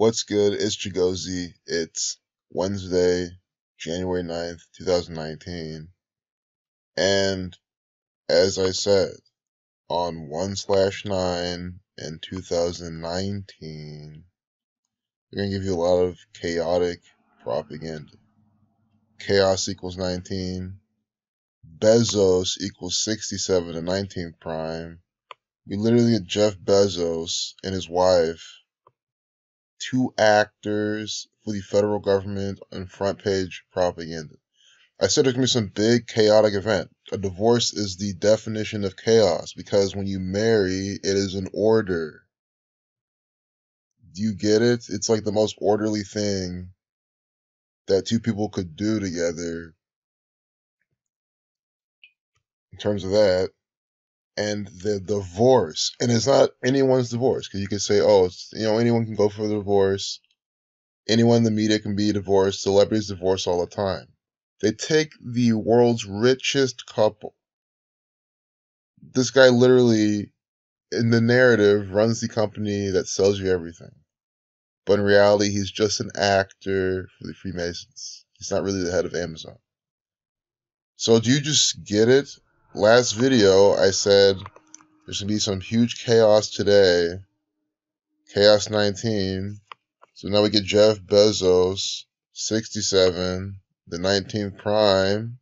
What's good? It's Chigozy. It's Wednesday, January 9th, 2019. And as I said, on 1/9 in 2019, we're going to give you a lot of chaotic propaganda. Chaos equals 19. Bezos equals 67 to 19th prime. We literally get Jeff Bezos and his wife, two actors for the federal government on front page propaganda. I said there's going to be some big chaotic event. A divorce is the definition of chaos because when you marry, it is an order. Do you get it? It's like the most orderly thing that two people could do together in terms of that. And the divorce, and it's not anyone's divorce, because you could say, oh, anyone can go for the divorce. Anyone in the media can be divorced. Celebrities divorce all the time. They take the world's richest couple. This guy literally, in the narrative, runs the company that sells you everything. But in reality, he's just an actor for the Freemasons. He's not really the head of Amazon. So do you just get it? Last video, I said there's going to be some huge chaos today. Chaos 19. So now we get Jeff Bezos, 67, the 19th prime,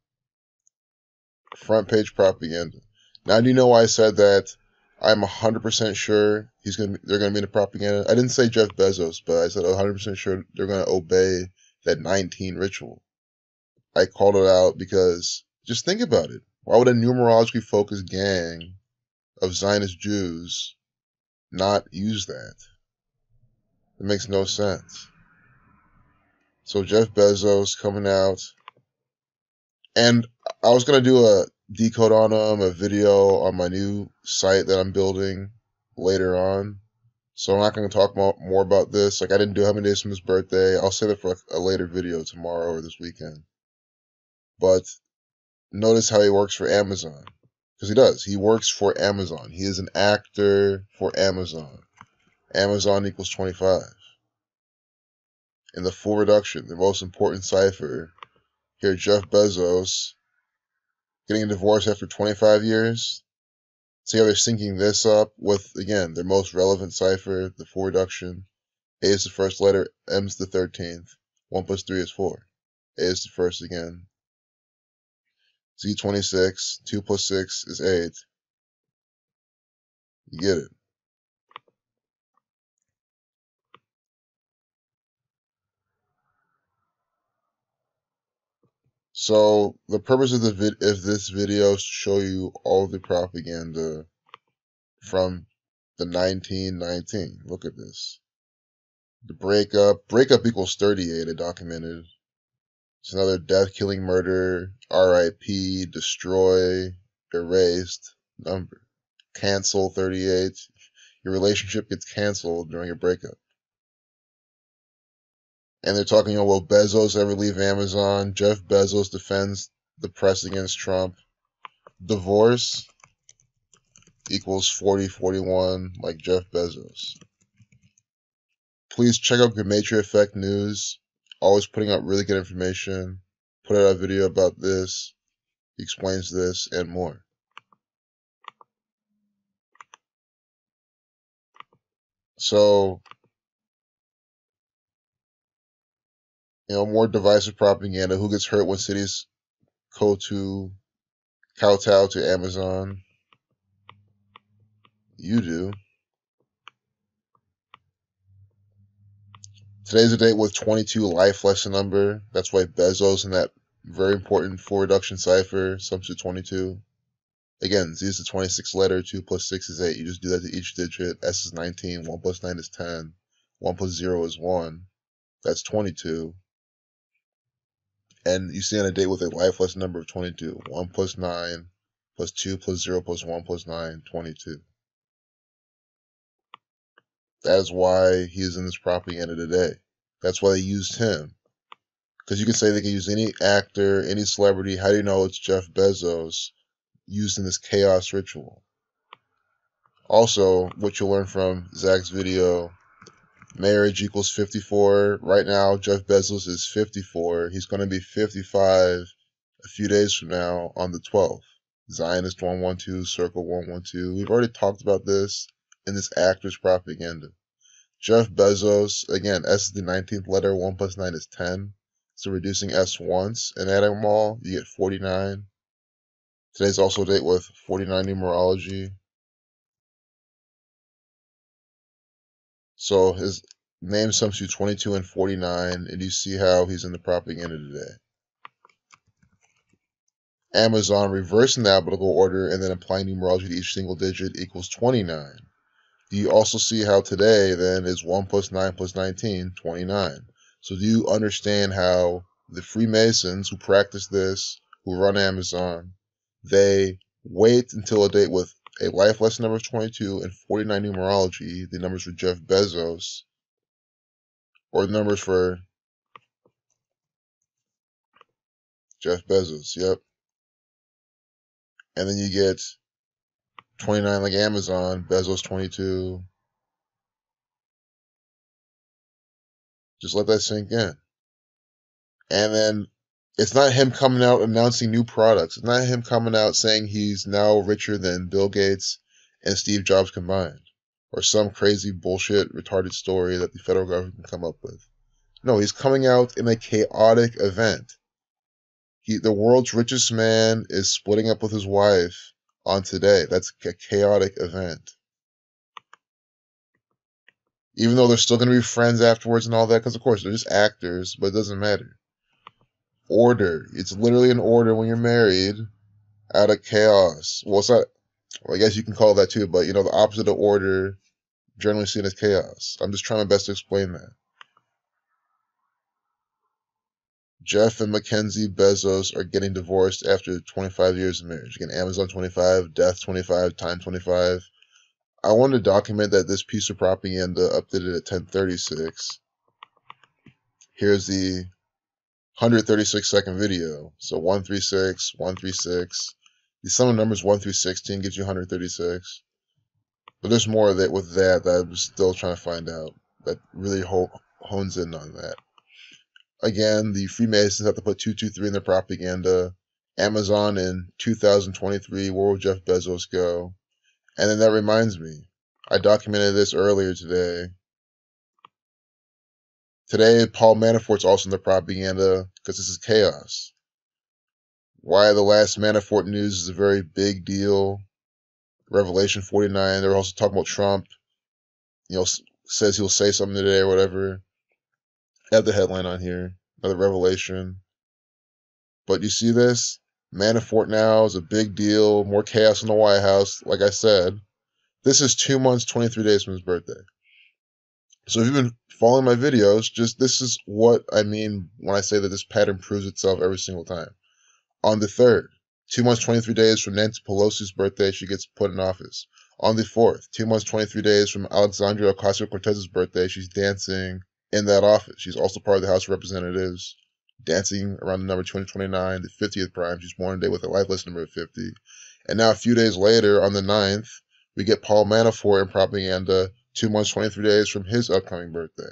front page propaganda. Now, do you know why I said that? I'm 100% sure they're going to be in the propaganda. I didn't say Jeff Bezos, but I said 100% sure they're going to obey that 19 ritual. I called it out because just think about it. Why would a numerologically focused gang of Zionist Jews not use that? It makes no sense. So Jeff Bezos coming out, and I was going to do a decode on him, a video on my new site that I'm building later on. So I'm not going to talk more about this. Like, I didn't do how many days from his birthday. I'll save it for a later video tomorrow or this weekend. But notice how he works for Amazon. Because he does. He works for Amazon. He is an actor for Amazon. Amazon equals 25. In the full reduction, the most important cipher, here Jeff Bezos getting a divorce after 25 years. See how they're syncing this up with, again, their most relevant cipher, the full reduction. A is the first letter, M is the 13th. 1 plus 3 is 4. A is the first again. Z 26, 2 plus 6 is 8. You get it. So the purpose of this video is to show you all the propaganda from the 1919. Look at this. The breakup equals 38, I documented. It's another death, killing, murder, RIP, destroy, erased number. Cancel 38. Your relationship gets canceled during a breakup. And they're talking, will Bezos ever leave Amazon? Jeff Bezos defends the press against Trump. Divorce equals 40-41, like Jeff Bezos. Please check out Gematria Effect News. Always putting out really good information. Put out a video about this. He explains this and more. So, more divisive propaganda. Who gets hurt when cities kowtow to Amazon? You do. Today's a date with 22 life lesson number. That's why Bezos in that very important full reduction cipher sums to 22. Again, Z is the 26th letter. 2 plus 6 is 8. You just do that to each digit. S is 19. 1 plus 9 is 10. 1 plus 0 is 1. That's 22. And you see on a date with a life lesson number of 22. 1 plus 9 plus 2 plus 0 plus 1 plus 9, 22. That is why he is in this propaganda today. That's why they used him. Because you can say they can use any actor, any celebrity. How do you know it's Jeff Bezos used in this chaos ritual? Also, what you'll learn from Zach's video, Marriage equals 54. Right now, Jeff Bezos is 54. He's going to be 55 a few days from now on the 12th. Zionist 112, Circle 112. We've already talked about this in this actor's propaganda. Jeff Bezos, again, S is the 19th letter, 1 plus 9 is 10. So reducing S once and adding them all, you get 49. Today's also a date with 49 numerology. So his name sums to 22 and 49, and you see how he's in the propaganda today. Amazon reversing the alphabetical order and then applying numerology to each single digit equals 29. Do you also see how today then is 1 plus 9 plus 19, 29? So do you understand how the Freemasons who practice this, who run Amazon, they wait until a date with a life lesson number of 22 and 49 numerology, the numbers for Jeff Bezos, or the numbers for Jeff Bezos, yep. And then you get 29 like Amazon, Bezos 22. Just let that sink in. And then it's not him coming out announcing new products. It's not him coming out saying he's now richer than Bill Gates and Steve Jobs combined, or some crazy bullshit retarded story that the federal government can come up with. No, he's coming out in a chaotic event. The world's richest man is splitting up with his wife on today. That's a chaotic event. Even though they're still going to be friends afterwards and all that, because of course they're just actors, but it doesn't matter. Order. It's literally an order when you're married out of chaos. Well, it's not, well, I guess you can call it that too, but you know, the opposite of order, generally seen as chaos. I'm just trying my best to explain that. Jeff and Mackenzie Bezos are getting divorced after 25 years of marriage. Again, Amazon 25, death 25, time 25. I wanted to document that this piece of propaganda updated at 10:36. Here's the 136-second video. So 136, 136. The sum of numbers 1 through 16 gives you 136. But there's more of it with that I'm still trying to find out. That really hones in on that. Again, the Freemasons have to put 223 in their propaganda. Amazon in 2023, where will Jeff Bezos go? And then that reminds me, I documented this earlier today. Today, Paul Manafort's also in the propaganda because this is chaos. Why the last Manafort news is a very big deal. Revelation 49, they're also talking about Trump. You know, says he'll say something today or whatever. I have the headline on here, another revelation. But you see this? Manafort now is a big deal, more chaos in the White House. Like I said, this is 2 months, 23 days from his birthday. So if you've been following my videos, this is what I mean when I say that this pattern proves itself every single time. On the 3rd, 2 months, 23 days from Nancy Pelosi's birthday, she gets put in office. On the 4th, 2 months, 23 days from Alexandria Ocasio-Cortez's birthday, she's dancing in that office. She's also part of the House of Representatives, dancing around the number 2029, the 50th prime. She's born today with a life lesson number of 50. And now a few days later, on the 9th, we get Paul Manafort in propaganda 2 months, 23 days from his upcoming birthday.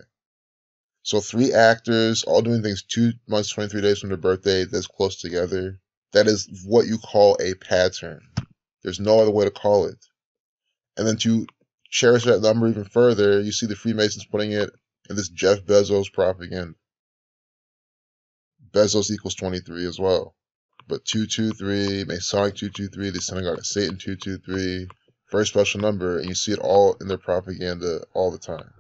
So 3 actors all doing things 2 months, 23 days from their birthday that's close together. That is what you call a pattern. There's no other way to call it. And then to cherish that number even further, you see the Freemasons putting it in this Jeff Bezos propaganda. Bezos equals 23 as well. But 223, Masonic 223, the synagogue of Satan 223, very special number, and you see it all in their propaganda all the time.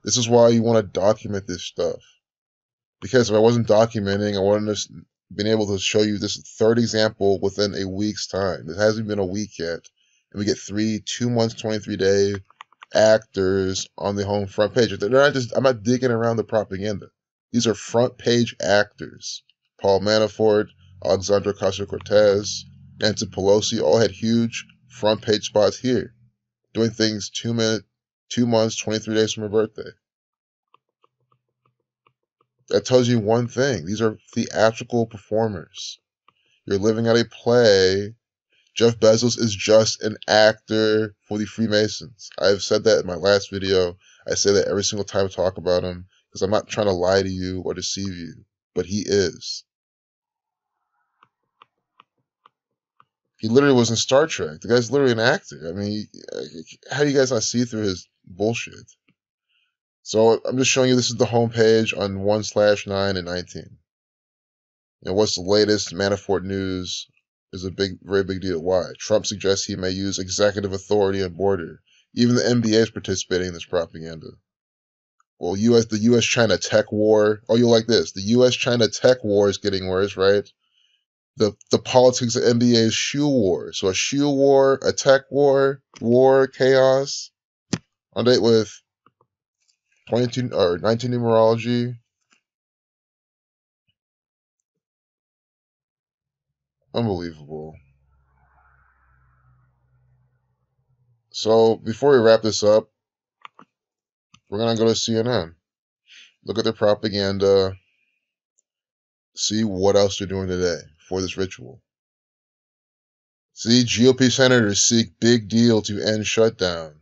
This is why you want to document this stuff. Because if I wasn't documenting, I wouldn't have been able to show you this 3rd example within a week's time. It hasn't been a week yet. And we get 2 months, 23 day actors on the home front page. They're not just, I'm not digging around the propaganda. These are front page actors. Paul Manafort, Alexandria Ocasio-Cortez, Nancy Pelosi all had huge front page spots here, doing things 2 months, 23 days from her birthday. That tells you one thing. These are theatrical performers. You're living out a play. Jeff Bezos is just an actor for the Freemasons. I've said that in my last video. I say that every single time I talk about him because I'm not trying to lie to you or deceive you, but he is. He literally was in Star Trek. The guy's literally an actor. I mean, how do you guys not see through his bullshit? So I'm just showing you this is the homepage on 1/9 and 19. And what's the latest Manafort news is a very big deal. Why? Trump suggests he may use executive authority on border. Even the NBA is participating in this propaganda. Well, the U.S.-China tech war. Oh, you'll like this. The U.S.-China tech war is getting worse, right? The politics of NBA is shoe war. So a shoe war, a tech war, chaos. On date with 22 or 19 numerology. Unbelievable. So before we wrap this up, we're gonna go to CNN. Look at their propaganda. See what else they're doing today for this ritual. See, GOP senators seek big deal to end shutdown.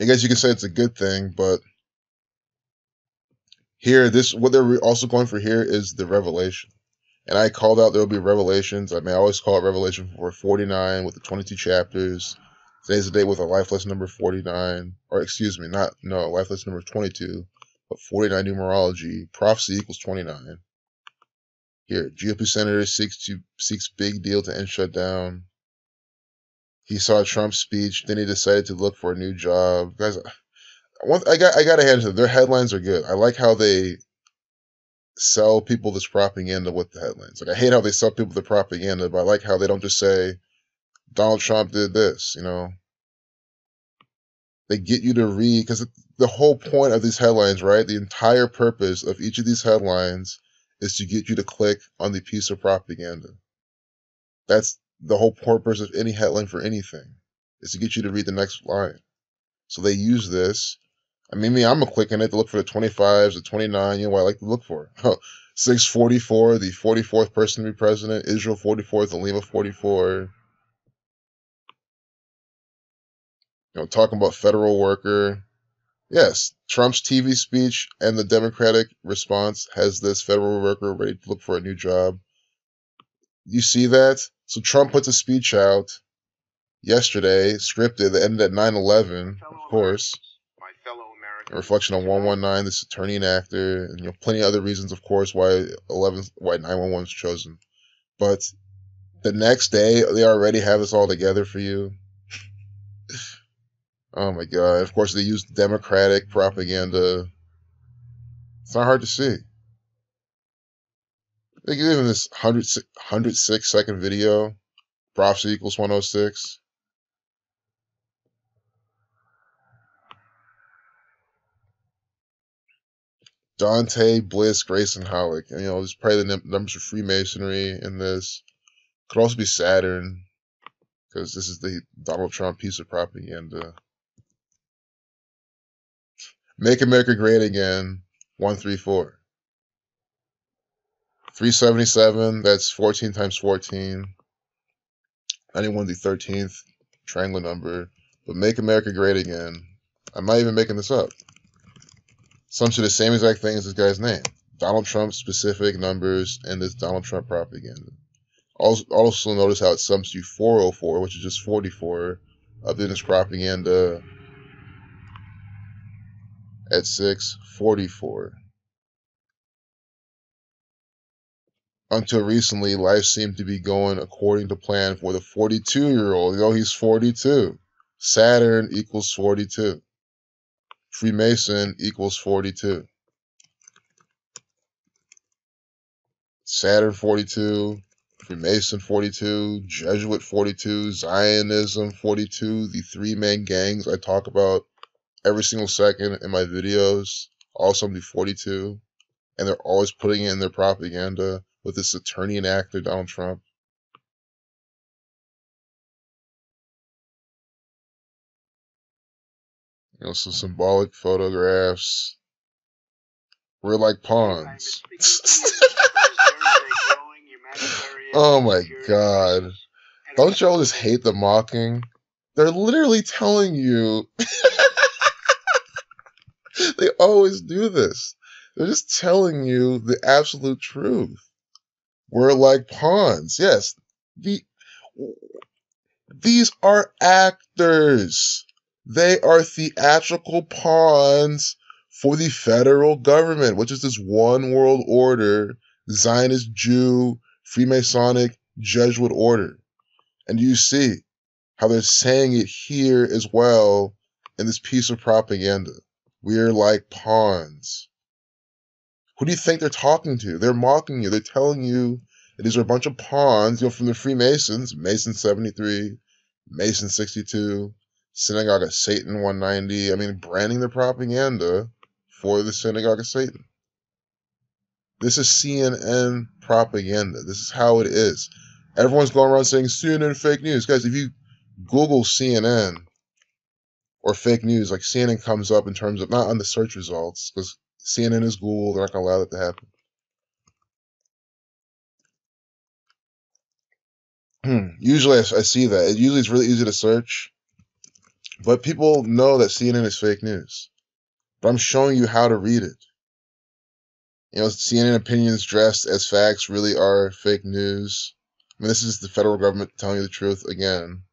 I guess you can say it's a good thing, but here, what they're also going for here is the revelation. And I called out there will be revelations. I always call it Revelation 49 with the 22 chapters. Today's the day with a life lesson number 49. Or excuse me, life lesson number 22. But 49 numerology. Prophecy equals 29. Here, GOP senator seeks big deal to end shutdown. He saw Trump's speech, then he decided to look for a new job. Guys, I gotta hand it to them. Their headlines are good. I like how they sell people this propaganda with the headlines. Like, I hate how they sell people the propaganda, but I like how they don't just say Donald Trump did this, you know. They get you to read, because the whole point of these headlines, right? The entire purpose of each of these headlines is to get you to click on the piece of propaganda. That's the whole purpose of any headline for anything, is to get you to read the next line. So they use this. I mean, I'm clicking it to look for the 25s, the 29, you know what I like to look for. 644, the 44th person to be president. Israel 44, the Lima 44. You know, talking about federal worker. Yes, Trump's TV speech and the Democratic response has this federal worker ready to look for a new job. You see that? So Trump puts a speech out yesterday, scripted, that ended at 9/11, of course. A reflection on 119, this attorney and actor, and plenty of other reasons, of course, why 911 was chosen. But the next day, they already have this all together for you. Oh my God! Of course, they use Democratic propaganda. It's not hard to see. They give him this 106-second video. Prophecy equals 106. Dante, Bliss, Grayson, Howard. And, there's probably the numbers of Freemasonry in this. Could also be Saturn, because this is the Donald Trump piece of propaganda. Make America Great Again, 134. 377, that's 14 times 14. 91, the 13th triangle number. But Make America Great Again. I'm not even making this up. Sums to the same exact thing as this guy's name. Donald Trump specific numbers and this Donald Trump propaganda. Also notice how it sums to 404, which is just 44 of this propaganda at 644. Until recently, life seemed to be going according to plan for the 42-year-old. He's 42. Saturn equals 42. Freemason equals 42. Saturn 42. Freemason 42. Jesuit 42. Zionism 42. The three main gangs I talk about every single second in my videos all sum to 42. And they're always putting in their propaganda with this attorney and actor, Donald Trump. Some symbolic photographs. We're like pawns. Oh my God. Don't y'all just hate the mocking? They're literally telling you They always do this. They're just telling you the absolute truth. We're like pawns. Yes, the, these are actors. They are theatrical pawns for the federal government, which is this one world order, Zionist Jew, Freemasonic, Jesuit order. And you see how they're saying it here as well in this piece of propaganda. We're like pawns. Who do you think they're talking to? They're mocking you. They're telling you that these are a bunch of pawns, from the Freemasons, Mason 73, Mason 62, Synagogue of Satan 190. I mean, branding their propaganda for the Synagogue of Satan. This is CNN propaganda. This is how it is. Everyone's going around saying CNN fake news. Guys, if you Google CNN or fake news, like CNN comes up in terms of, not on the search results, because CNN is Google, they're not going to allow that to happen. Usually I see that. Usually it's really easy to search, but people know that CNN is fake news. But I'm showing you how to read it. CNN opinions dressed as facts really are fake news. I mean, this is the federal government telling you the truth again.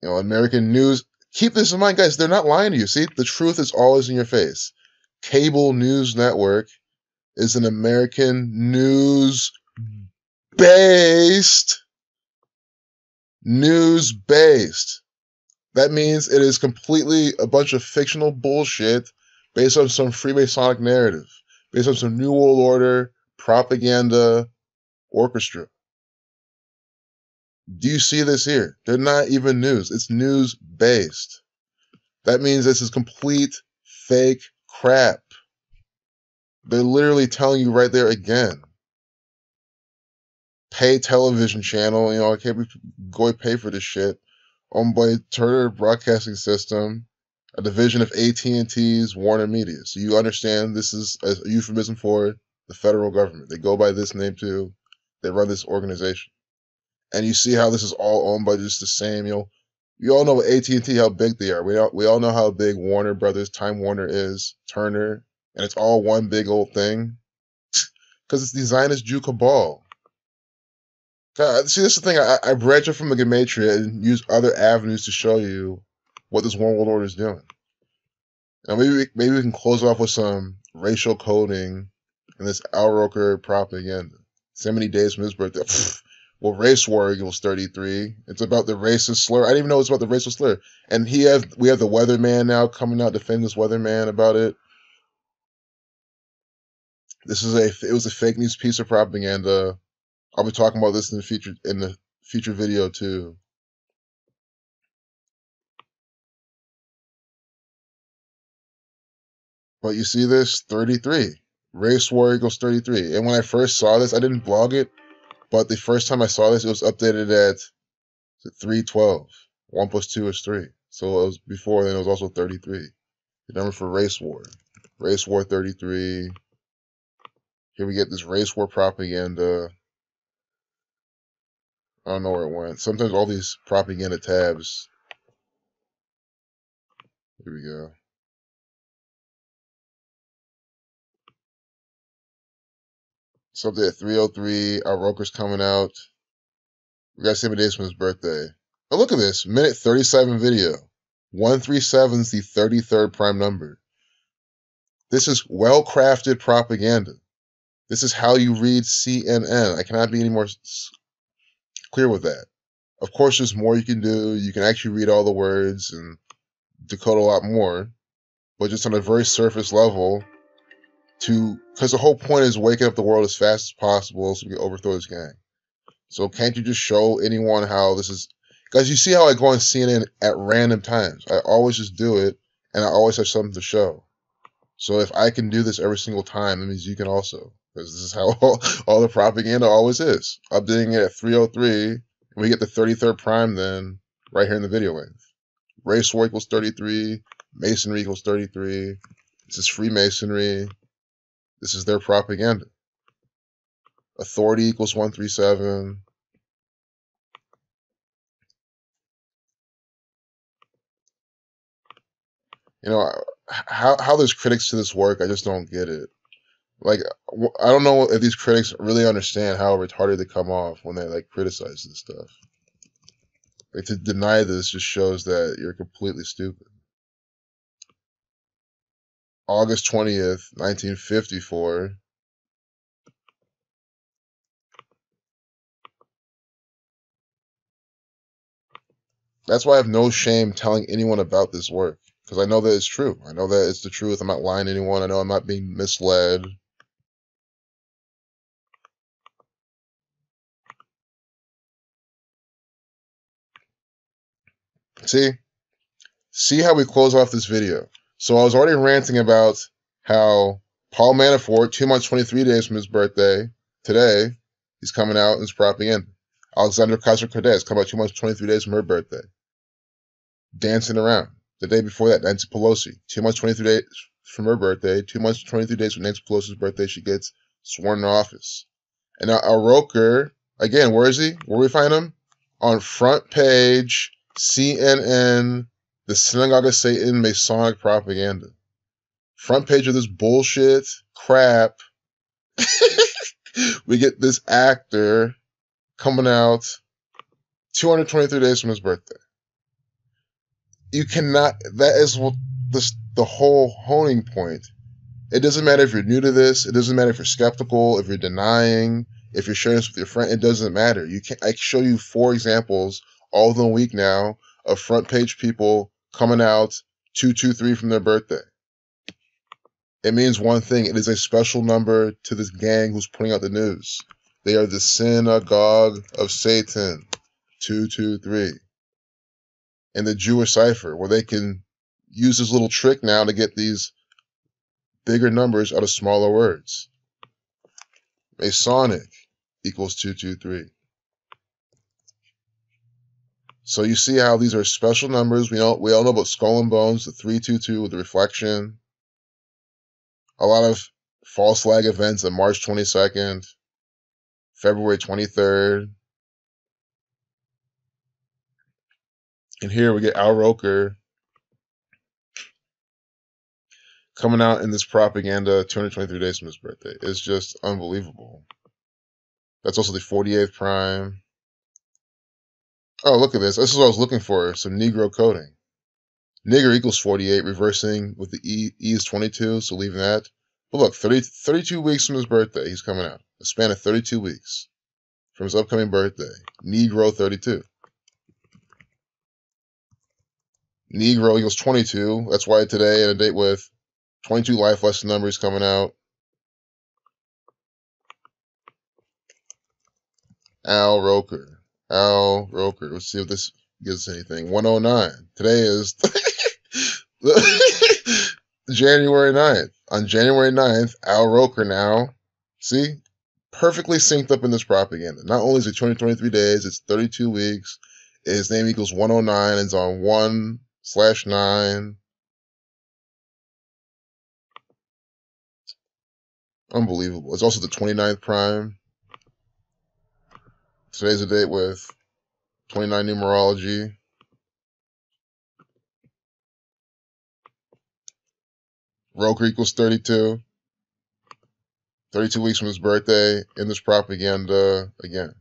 American news. Keep this in mind, guys. They're not lying to you. See, the truth is always in your face. Cable news network is an American news-based. That means it is completely a bunch of fictional bullshit based on some Freemasonic narrative, based on some New World Order propaganda orchestra. Do you see this here? They're not even news. It's news-based. That means this is complete fake crap. They're literally telling you right there again. Pay television channel, I can't go pay for this shit. Owned by Turner Broadcasting System, a division of AT&T's Warner Media. So you understand this is a euphemism for the federal government. They go by this name too. They run this organization. And you see how this is all owned by just the same, you all know what AT&T, how big they are. We all know how big Warner Brothers, Time Warner is, Turner, and it's all one big old thing. Because it's the Zionist Jew cabal. God, see, this is the thing. I branch it from the Gematria and use other avenues to show you what this one world order is doing. Now, maybe we can close off with some racial coding and this Roker propaganda. So many days from his birthday. Well, race war equals 33. It's about the racist slur. I didn't even know it was about the racial slur. And we have the weatherman now coming out defending this weatherman about it. It was a fake news piece of propaganda. I'll be talking about this in the future video too. But you see this? 33. Race war equals 33. And when I first saw this, I didn't blog it, but the first time I saw this, it was updated at 312. 1 plus 2 is 3. So it was before, then it was also 33. The number for race war. Race war 33. Here we get this race war propaganda. I don't know where it went. Sometimes all these propaganda tabs. Here we go. Something at 303. Our Roker's coming out. We got 7 days from his birthday. Oh, look at this. Minute 37 video. 137 is the 33rd prime number. This is well-crafted propaganda. This is how you read CNN. I cannot be any more clear with that. Of course, there's more you can do. You can actually read all the words and decode a lot more. But just on a very surface level, because the whole point is waking up the world as fast as possible so we can overthrow this gang. So can't you just show anyone how this is? Guys, you see how I go on CNN at random times. I always just do it, and I always have something to show. So if I can do this every single time, that means you can also. Because this is how all the propaganda always is. Updating it at 303, and we get the 33rd prime then, right here in the video length. Race war equals 33, Masonry equals 33. This is Freemasonry. This is their propaganda. Authority equals 137. You know, how there's critics to this work, I just don't get it. Like, I don't know if these critics really understand how retarded they come off when they like criticize this stuff. Like, to deny this just shows that you're completely stupid. August 20th, 1954. That's why I have no shame telling anyone about this work, because I know that it's true. I know that it's the truth. I'm not lying to anyone. I know I'm not being misled. See how we close off this video. So I was already ranting about how Paul Manafort, 2 months, 23 days from his birthday, today, he's coming out in his propaganda. Alexandra Ocasio-Cortez, coming out 2 months, 23 days from her birthday, dancing around. The day before that, Nancy Pelosi, 2 months, 23 days from her birthday, 2 months, 23 days from Nancy Pelosi's birthday, she gets sworn in office. And now Roker, again, where is he? Where we find him? On front page, CNN, the Synagogue of Satan, Masonic propaganda. Front page of this bullshit crap. We get this actor coming out 223 days from his birthday. You cannot, that is what the whole honing point. It doesn't matter if you're new to this. It doesn't matter if you're skeptical, if you're denying, if you're sharing this with your friend. It doesn't matter. I can show you 4 examples all within a week now of front page people coming out 223 from their birthday. It means one thing. It is a special number to this gang who's putting out the news. They are the Synagogue of Satan, 223. And the Jewish cipher, where they can use this little trick now to get these bigger numbers out of smaller words. Masonic equals 223. So you see how these are special numbers. We all know about skull and bones, the 322 with the reflection. A lot of false flag events on March 22nd, February 23rd. And here we get Al Roker coming out in this propaganda 223 days from his birthday. It's just unbelievable. That's also the 48th prime. Oh, look at this. This is what I was looking for, some Negro coding. Nigger equals 48, reversing with the E is 22, so leaving that. But look, 32 weeks from his birthday, he's coming out. A span of 32 weeks from his upcoming birthday. Negro 32. Negro equals 22. That's why today, in a date with 22 life lesson numbers coming out. Al Roker. Let's see if this gives us anything. 109. Today is January 9th. On January 9th, Al Roker now, see, perfectly synced up in this propaganda. Not only is it 223 days, it's 32 weeks. His name equals 109, and it's on 1/9. Unbelievable. It's also the 29th prime. Today's a date with 29 numerology. Roker equals 32. 32 weeks from his birthday in this propaganda again.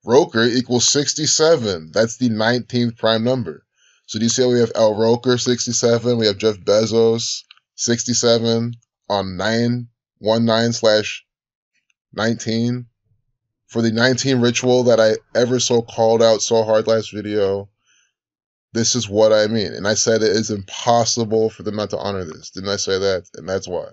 Roker equals 67. That's the 19th prime number. So do you see how we have Al Roker 67? We have Jeff Bezos 67 on 9/19 for the 19 ritual that I ever so called out so hard last video. This is what I mean. And I said it is impossible for them not to honor this. Didn't I say that? And that's why.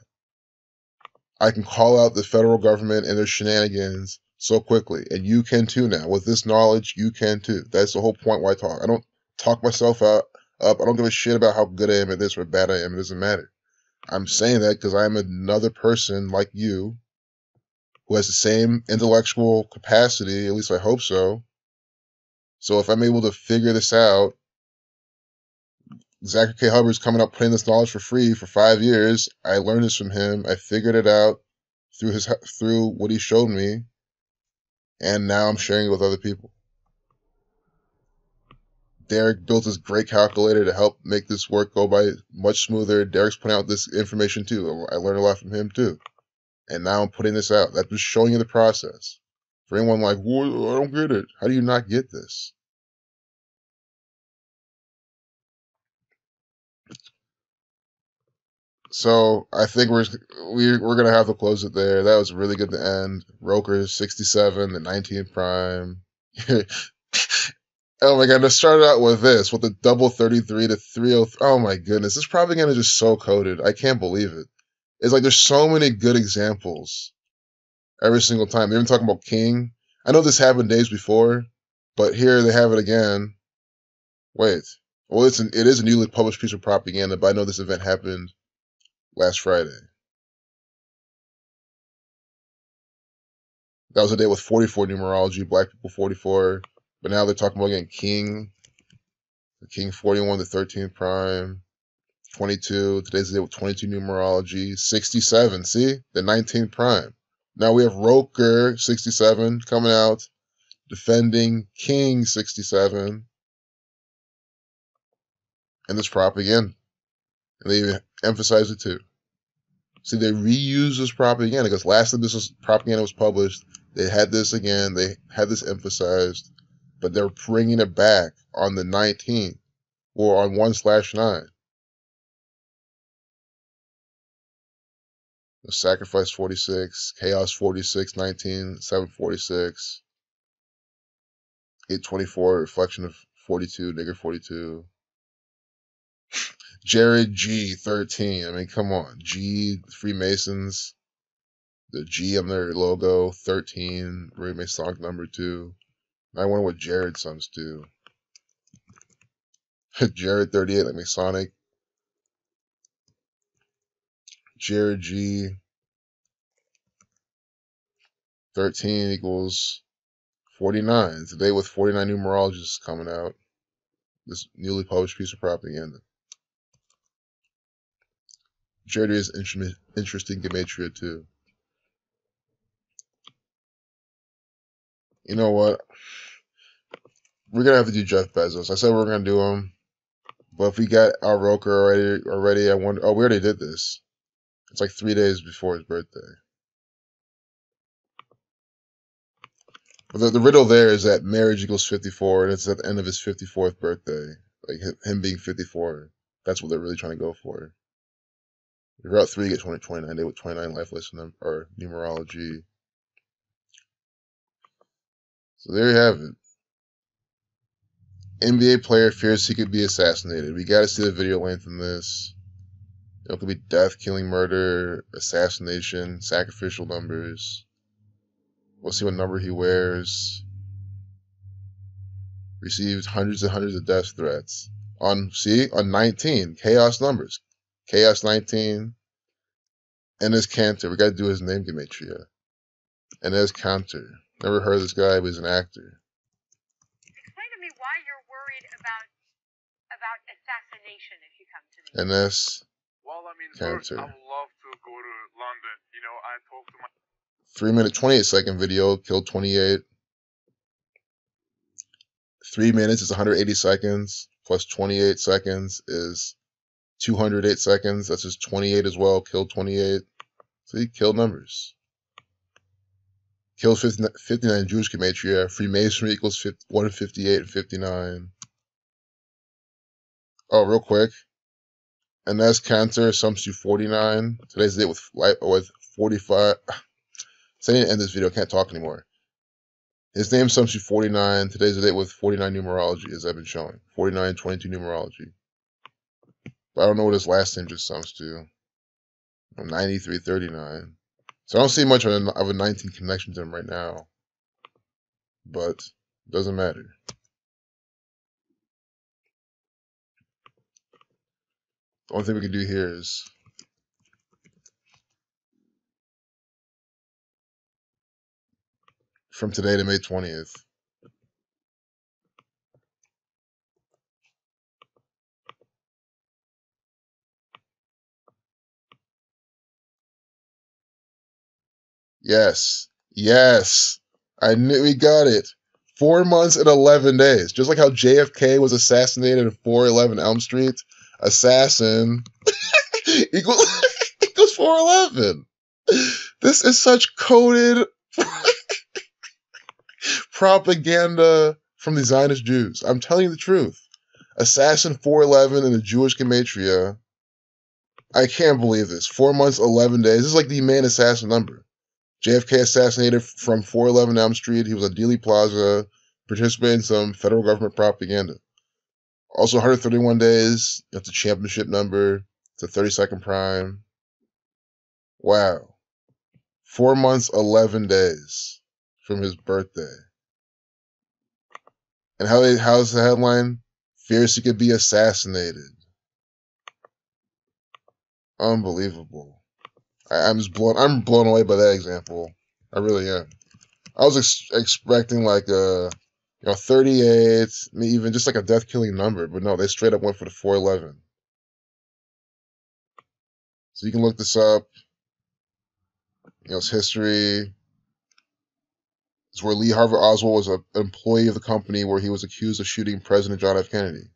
I can call out the federal government and their shenanigans so quickly. And you can too now. With this knowledge, you can too. That's the whole point why I talk. I don't talk myself up. I don't give a shit about how good I am at this or bad I am. It doesn't matter. I'm saying that because I'm another person like you who has the same intellectual capacity, at least I hope so. So if I'm able to figure this out, Zachary K. Hubbard's coming up putting this knowledge for free for 5 years. I learned this from him. I figured it out through what he showed me, and now I'm sharing it with other people. Derek built this great calculator to help make this work go by much smoother. Derek's putting out this information too. I learned a lot from him too. And now I'm putting this out. That's just showing you the process. For anyone like, well, I don't get it. How do you not get this? So I think we're gonna have to close it there. That was really good to end. Roker 67, the 19th prime. Oh my god, let's start out with this, with the double 33 to 303. Oh my goodness, this propaganda is just so coded. I can't believe it. It's like there's so many good examples every single time. They're even talking about King. I know this happened days before, but here they have it again. Wait. Well, it is a newly published piece of propaganda, but I know this event happened last Friday. That was a day with 44 numerology, black people 44. But now they're talking about again King, the King 41, the 13th prime, 22. Today's the day with 22 numerology, 67. See? The 19th prime. Now we have Roker 67 coming out, defending King 67. And this propaganda. And they even emphasize it too. See, they reuse this propaganda because last time this propaganda was published, they had this again. They had this emphasized, but they're bringing it back on the 19th or on 1/9. The Sacrifice 46, Chaos 46, 19, 746, 824, Reflection of 42, Nigger 42. Jared G 13. I mean, come on. G, Freemasons. The G on their logo, 13, very Masonic number 2. I wonder what Jared's sons do. Jared 38, like Masonic. Jared G 13 equals 49. Today with 49 numerologists coming out. This newly published piece of propaganda. Jared is interesting gematria too. You know what? We're gonna have to do Jeff Bezos. I said we're gonna do him, but if we got our Roker already, I wonder. Oh, we already did this. It's like 3 days before his birthday. But the riddle there is that marriage equals 54, and it's at the end of his 54th birthday. Like him being 54. That's what they're really trying to go for. Route 3 gets 29 day with 29 life lessons or numerology. So there you have it. NBA player fears he could be assassinated. We gotta see the video length in this. It could be death, killing, murder, assassination, sacrificial numbers. We'll see what number he wears. Received hundreds and hundreds of death threats. On 19. Chaos numbers. Chaos 19. And his Cantor. We gotta do his name gematria. And there's Cantor. Never heard of this guy, but he's an actor. Explain to me why you're worried about assassination if you come to me. And this Well, I mean, Cantor. first, I would love to go to London. You know, I talked to my 3-minute, 28-second video, killed 28. 3 minutes is 180 seconds, plus 28 seconds is 208 seconds. That's just 28 as well, killed 28. See, killed numbers. Killed 59 Jewish gematria. Freemasonry equals 158 and 59. Oh, real quick. And that's Cantor, sums to 49. Today's the date with 45. Saying to end this video, I can't talk anymore. His name sums to 49. Today's the date with 49 numerology, as I've been showing. 49, 22 numerology. But I don't know what his last name just sums to. 9339. So I don't see much of a 19 connection to him right now. But it doesn't matter. The only thing we can do here is from today to May 20th. Yes. Yes. I knew we got it. 4 months and 11 days. Just like how JFK was assassinated at 411 Elm Street. Assassin equals 411. This is such coded propaganda from the Zionist Jews. I'm telling you the truth. Assassin 411 in the Jewish gematria. I can't believe this. 4 months, 11 days. This is like the main assassin number. JFK assassinated from 411 Elm Street. He was at Dealey Plaza, participated in some federal government propaganda. Also 131 days. That's a championship number. It's a 32nd prime. Wow. 4 months, 11 days from his birthday. And how's the headline? Fears he could be assassinated. Unbelievable. I'm blown away by that example. I really am. I was expecting like a 38, even just like a death killing number, but no, they straight up went for the 411. So you can look this up. It's history. It's where Lee Harvey Oswald was an employee of the company where he was accused of shooting President John F. Kennedy.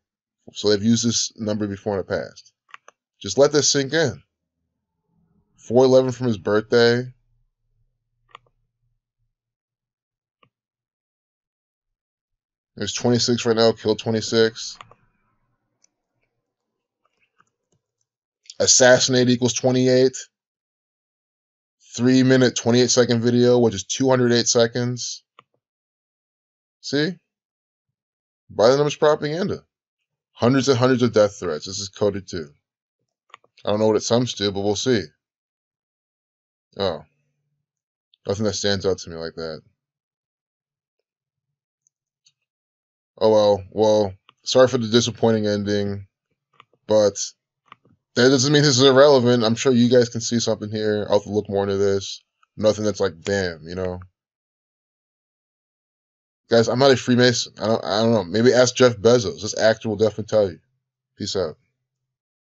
So they've used this number before in the past. Just let this sink in. 411 from his birthday. There's 26 right now, killed 26. Assassinate equals 28. 3 minute, 28 second video, which is 208 seconds. See? By the numbers propaganda. Hundreds and hundreds of death threats. This is coded too. I don't know what it sums to, but we'll see. Oh. Nothing that stands out to me like that. Oh well. Well, sorry for the disappointing ending, but that doesn't mean this is irrelevant. I'm sure you guys can see something here. I'll have to look more into this. Nothing that's like, damn, Guys, I'm not a Freemason. I don't know. Maybe ask Jeff Bezos. This actor will definitely tell you. Peace out.